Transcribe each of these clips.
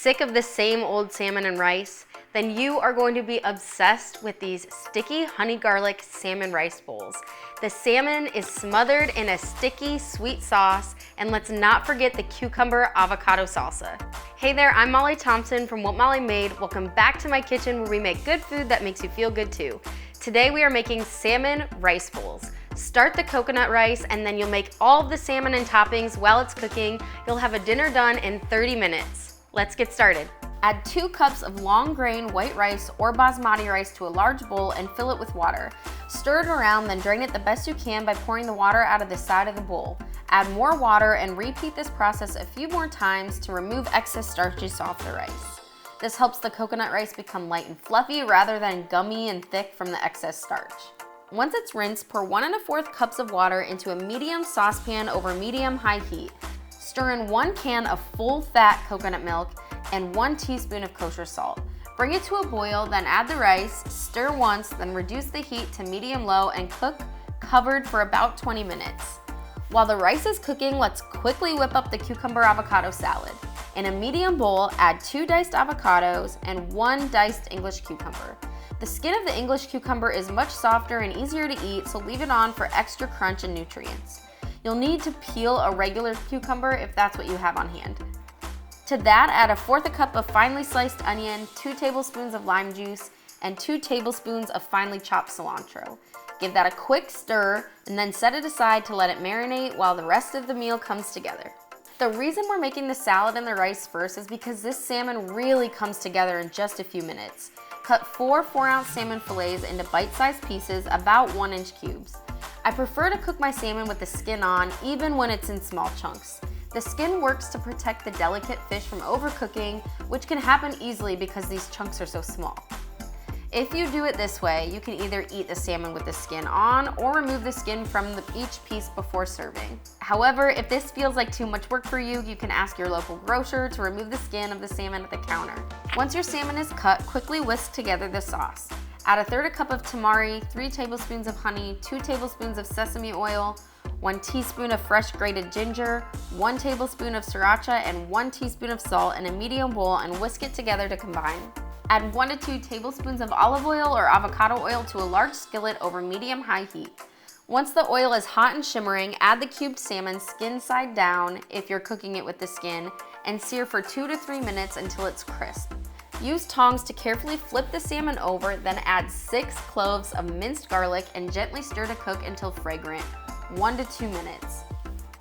Sick of the same old salmon and rice? Then you are going to be obsessed with these sticky honey garlic salmon rice bowls. The salmon is smothered in a sticky sweet sauce, and let's not forget the cucumber avocado salsa. Hey there, I'm Molly Thompson from What Molly Made. Welcome back to my kitchen where we make good food that makes you feel good too. Today we are making salmon rice bowls. Start the coconut rice and then you'll make all of the salmon and toppings while it's cooking. You'll have a dinner done in 30 minutes. Let's get started. Add 2 cups of long grain white rice or basmati rice to a large bowl and fill it with water. Stir it around, then drain it the best you can by pouring the water out of the side of the bowl. Add more water and repeat this process a few more times to remove excess starches off the rice. This helps the coconut rice become light and fluffy rather than gummy and thick from the excess starch. Once it's rinsed, pour 1 1/4 cups of water into a medium saucepan over medium-high heat. Stir in 1 can of full-fat coconut milk and 1 teaspoon of kosher salt. Bring it to a boil, then add the rice, stir once, then reduce the heat to medium-low and cook covered for about 20 minutes. While the rice is cooking, let's quickly whip up the cucumber avocado salad. In a medium bowl, add 2 diced avocados and 1 diced English cucumber. The skin of the English cucumber is much softer and easier to eat, so leave it on for extra crunch and nutrients. You'll need to peel a regular cucumber if that's what you have on hand. To that, add 1/4 cup of finely sliced onion, 2 tablespoons of lime juice, and 2 tablespoons of finely chopped cilantro. Give that a quick stir and then set it aside to let it marinate while the rest of the meal comes together. The reason we're making the salad and the rice first is because this salmon really comes together in just a few minutes. Cut 4 4-ounce salmon fillets into bite-sized pieces about 1-inch cubes. I prefer to cook my salmon with the skin on, even when it's in small chunks. The skin works to protect the delicate fish from overcooking, which can happen easily because these chunks are so small. If you do it this way, you can either eat the salmon with the skin on or remove the skin from each piece before serving. However, if this feels like too much work for you, you can ask your local grocer to remove the skin of the salmon at the counter. Once your salmon is cut, quickly whisk together the sauce. Add 1/3 cup of tamari, 3 tablespoons of honey, 2 tablespoons of sesame oil, 1 teaspoon of fresh grated ginger, 1 tablespoon of sriracha, and 1 teaspoon of salt in a medium bowl and whisk it together to combine. Add 1 to 2 tablespoons of olive oil or avocado oil to a large skillet over medium-high heat. Once the oil is hot and shimmering, add the cubed salmon skin side down if you're cooking it with the skin, and sear for 2 to 3 minutes until it's crisp. Use tongs to carefully flip the salmon over, then add 6 cloves of minced garlic and gently stir to cook until fragrant, 1 to 2 minutes.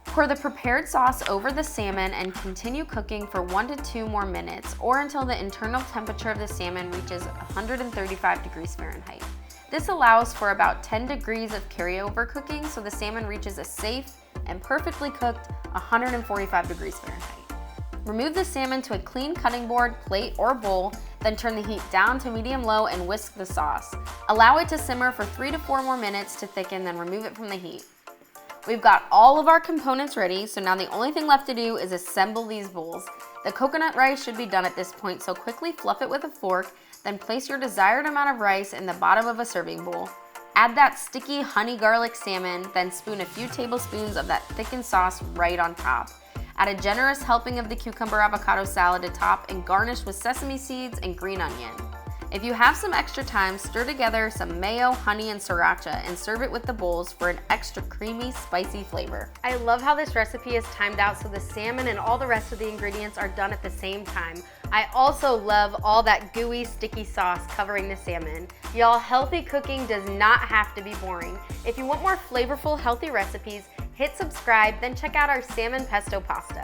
Pour the prepared sauce over the salmon and continue cooking for 1 to 2 more minutes or until the internal temperature of the salmon reaches 135 degrees Fahrenheit. This allows for about 10 degrees of carryover cooking so the salmon reaches a safe and perfectly cooked 145 degrees Fahrenheit. Remove the salmon to a clean cutting board, plate, or bowl, then turn the heat down to medium-low and whisk the sauce. Allow it to simmer for 3 to 4 more minutes to thicken, then remove it from the heat. We've got all of our components ready, so now the only thing left to do is assemble these bowls. The coconut rice should be done at this point, so quickly fluff it with a fork, then place your desired amount of rice in the bottom of a serving bowl. Add that sticky honey garlic salmon, then spoon a few tablespoons of that thickened sauce right on top. Add a generous helping of the cucumber avocado salad to top and garnish with sesame seeds and green onion. If you have some extra time, stir together some mayo, honey, and sriracha and serve it with the bowls for an extra creamy, spicy flavor. I love how this recipe is timed out so the salmon and all the rest of the ingredients are done at the same time. I also love all that gooey, sticky sauce covering the salmon. Y'all, healthy cooking does not have to be boring. If you want more flavorful, healthy recipes, hit subscribe, then check out our salmon pesto pasta.